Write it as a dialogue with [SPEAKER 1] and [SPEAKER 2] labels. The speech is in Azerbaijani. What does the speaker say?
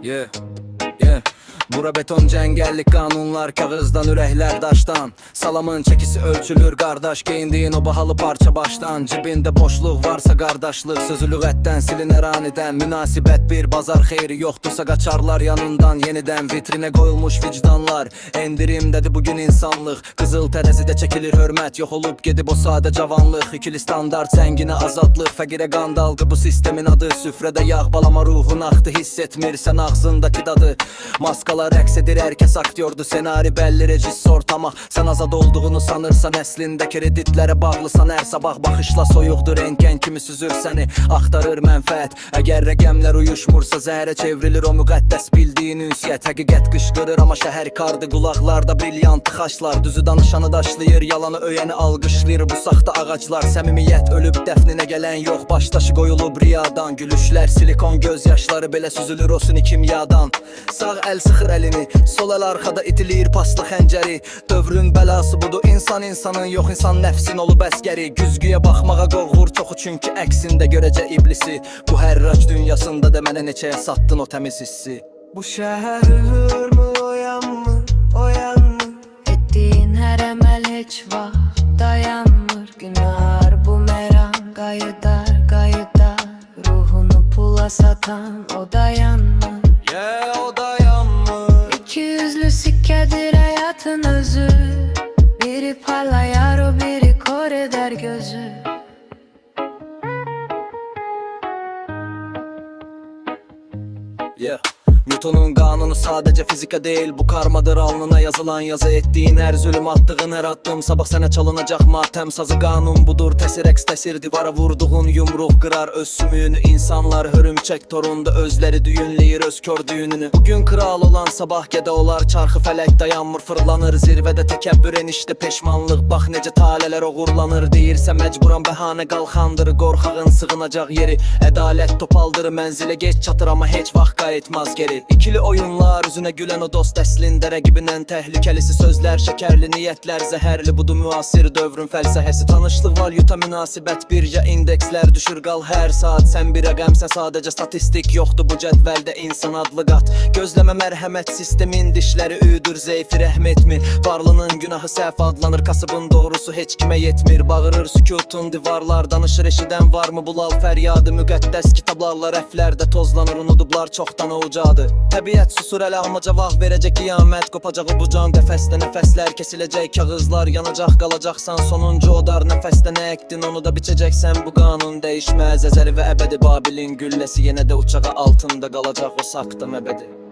[SPEAKER 1] Yeah, yeah. Bura beton cəngəllik qanunlar, kağızdan ürəklər daşdan. Salamın çəkisi ölçülür qardaş, geyindiyin o bahalı parça başdan. Cibində boşluq varsa qardaşlıq, sözü lüğətdən silinər anidən. Münasibət bir bazar xeyri yoxdursa qaçarlar yanından. Yenidən vitrinə qoyulmuş vicdanlar, endirimdədir bugün insanlıq. Qızıl tərəzidə çəkilir hörmət, yox olub gedib o sadə cavanlıq. İkili standart zənginə azadlıq, fəqirə qandalqı bu sistemin adı. Süfrədə yağ balama ruhun axdı, hiss etmirsən ağzındakı dadı. Maskalar rəqs edir, hər kəs aktyordu, senari bəlli rejissor tamah. Sən azad olduğunu sanırsan, əslində kreditlərə bağlısan. Hər sabah baxışla soyuqdur, rentgen kimi süzür səni, axtarır mənfəət. Əgər rəqəmlər uyuşmursa zəhərə çevrilir o müqəddəs bildiyin ünsiyyət. Həqiqət qışqırır amma şəhər kardı, qulaqlarda brilyant xaşlar. Düzü danışanı daşlayır, yalanı öyəni alqışlayır bu saxta ağaclar. Səmimiyyət ölüb dəfninə gələn yox, başdaşı qoyulub riyadan. Gülüşlər silikon gözyaşları belə süzülür o süni kimyadan. Sağ əl sıxır əlini, sol əl arxada itilir paslı xəncəri. Dövrün bəlası budur, insan insanın yox, insan nəfsin olub əskəri. Güzgüyə baxmağa qorxur çoxu, çünki əksində görəcək iblisi. Bu hərrac dünyasında da mənə neçəyə satdın o təmiz hissi.
[SPEAKER 2] Bu şəhər hürmü oyanmır, oyanmır.
[SPEAKER 3] Etdiyin hər əməl heç vaxt dayanmır. Günahar bu meran qayıdar, qayıdar. Ruhunu pula satan o dayanmır.
[SPEAKER 2] Yeah, o dayanmır.
[SPEAKER 3] İki yüzlü sikkədir həyatın özü. Biri parlayar, o biri kor eder gözü.
[SPEAKER 1] Yeah. Newton'un qanunu sadəcə fizika deyil, bu karmadır alnına yazılan yazı. Etdiyin hər zülüm, attığın hər addım, sabah sənə çalınacaq matəm sazı. Qanun budur, təsir əks təsir, divara vurduğun yumruq qırar öz sümüyünü. İnsanlar hörümçək torunda özləri düyünləyir öz kör düyününü. Bugün kral olan sabah gədə olar, çarxı fələk dayanmır, fırlanır. Zirvədə təkəbbür, enişdə peşmanlıq, bax necə talələr oğurlanır. Deyirsə məcburan bəhanə qalxandır, qorxağın sığınacaq yeri. Ədalət topaldır, mənzilə geç çatır amma heç vaxt qayıtmaz geri. İkili oyunlar, üzünə gülən o dost əslində rəqibindən təhlükəlisi. Sözlər şəkərli, niyyətlər zəhərli, budur müasir dövrün fəlsəhəsi. Tanışlıq valyuta münasibət bircə, indekslər düşür qal hər saat. Sən bir rəqəmsən, sadəcə statistik yoxdur bu cədvəldə insan adlı qat. Gözləmə mərhəmət, sistemin dişləri üyüdür, zeyfi rəhm etmir. Varlının günahı səhv adlanır, kasıbın doğrusu heç kimə yetmir. Bağırır sükutun divarlar, danışır eşidən varmı bulal fəryadı. Müqəddəs kitablarla rəflərdə tozlanır, unudublar çoxdan o ucadı. Təbiət susur ələ, amma cavab verəcək qiyamət. Qopacaq o bucan qəfəsdə, nəfəslər kəsiləcək, kağızlar yanacaq, qalacaqsan sonuncu odar. Nəfəsdə nə əkdin, onu da biçəcəksən, bu qanun dəyişməz. Əzəli və əbədi Babilin gülləsi yenə də uçağı altında qalacaq o sakta məbədi.